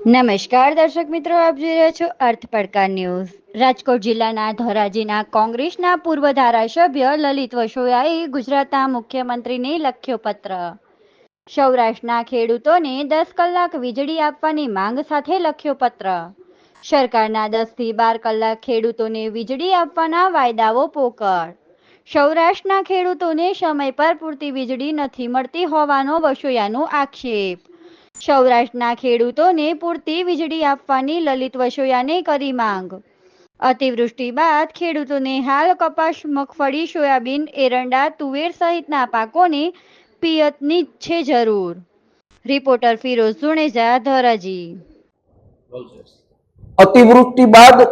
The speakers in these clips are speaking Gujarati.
નમસ્કાર દર્શક મિત્રો, આપ જોઈ રહ્યા છો અર્થ પડકાર ન્યૂઝ। રાજકોટ જિલ્લાના ધોરાજીના કોંગ્રેસના પૂર્વ ધારાસભ્ય લલિત વસોયાએ ગુજરાતના મુખ્યમંત્રીને લખ્યો પત્ર। સૌરાષ્ટ્રના ખેડૂતોને 10 કલાક વીજળી આપવાની માંગ સાથે લખ્યો પત્ર। સરકારના 10 થી 12 કલાક ખેડૂતોને વીજળી આપવાના વાયદાઓ પોકળ। સૌરાષ્ટ્રના ખેડૂતોને સમય પર પૂરતી વીજળી નથી મળતી હોવાનો વસોયાનો આક્ષેપ। સૌરાષ્ટ્રના ખેડૂતોને પૂરતી વીજળી આપવાની લલિત વસોયાને કરી માંગ। અતિવૃષ્ટિ બાદ ખેડૂતોને હાલ કપાસ, મગફળી, સોયાબીન, એરંડા, તુવેર સહિતના પાકોને પિયતની છે જરૂર। રિપોર્ટર ફિરોઝ જુણેજા, ધોરાજી। અતિવૃષ્ટિ બાદ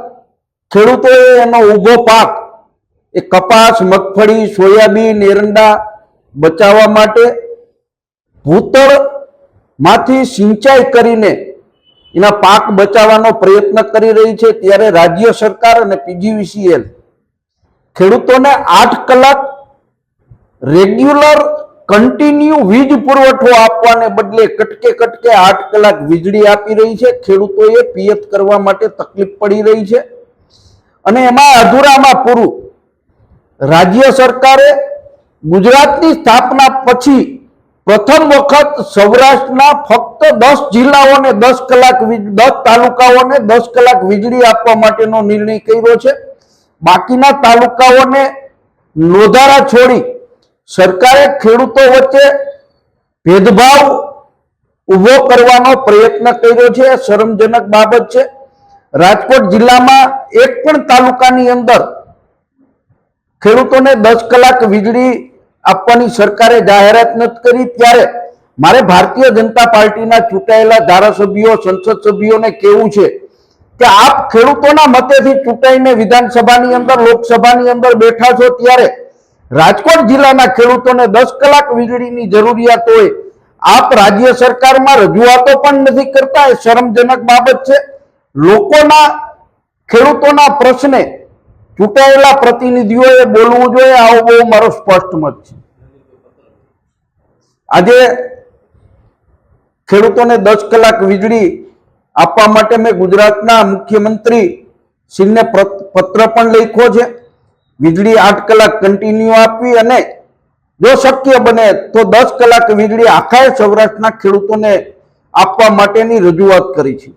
ખેડૂતોએ એનો ઊભો પાક એ કપાસ, મગફળી, સોયાબીન, એરંડા બચાવવા માટે ભૂતળ માંથી સિંચાઈ કરીને એના પાક બચાવવાનો પ્રયત્ન કરી રહી છે। ત્યારે રાજ્ય સરકાર અને પીજીવીસીએલ ખેડૂતોને 8 કલાક રેગ્યુલર કન્ટિન્યુ વીજ પુરવઠો આપવાને બદલે કટકે 8 કલાક વીજળી આપી રહી છે। ખેડૂતોએ પિયત કરવા માટે તકલીફ પડી રહી છે અને એમાં અધૂરામાં પૂરું રાજ્ય સરકારે ગુજરાતની સ્થાપના પછી પ્રથમ વખત સૌરાષ્ટ્રના ફક્ત 10 જિલ્લાઓને 10 કલાક 10 તાલુકાઓને 10 કલાક વીજળી આપવા માટેનો નિર્ણય કર્યો છે। બાકીના તાલુકાઓને લોધારા છોડી સરકારે ખેડૂતો વચ્ચે ભેદભાવ ઉભો કરવાનો પ્રયત્ન કર્યો છે। શરમજનક બાબત છે। રાજકોટ જિલ્લામાં એક પણ તાલુકાની અંદર ખેડૂતોને 10 કલાક વીજળી આપવાની સરકારે જાહેરાત નથી કરી। ત્યારે મારે ભારતીય જનતા પાર્ટીના ચૂંટાયેલા ધારાસભ્યો, સંસદ સભ્યોને કહેવું છે કે આપ ખેડૂતોના મતેથી ચૂંટાઈને વિધાનસભાની અંદર, લોકસભાની અંદર બેઠા છો, ત્યારે રાજકોટ જિલ્લાના ખેડૂતોને 10 કલાક વીજળીની જરૂરિયાત હોય, આપ રાજ્ય સરકારમાં રજૂઆતો પણ નથી કરતા। એ શરમજનક બાબત છે। લોકોના, ખેડૂતોના પ્રશ્ને ચૂંટાયેલા પ્રતિનિધિઓએ બોલવું જોઈએ, આવો બહુ મારો સ્પષ્ટ મત છે। આજે ખેડૂતોને 10 કલાક વીજળી આપવા માટે મેં ગુજરાતના મુખ્યમંત્રી શ્રીને પત્ર પણ લખ્યો છે। વીજળી 8 કલાક કન્ટિન્યુ આપવી અને જો શક્ય બને તો 10 કલાક વીજળી આખા સૌરાષ્ટ્રના ખેડૂતોને આપવા માટેની રજૂઆત કરી છે।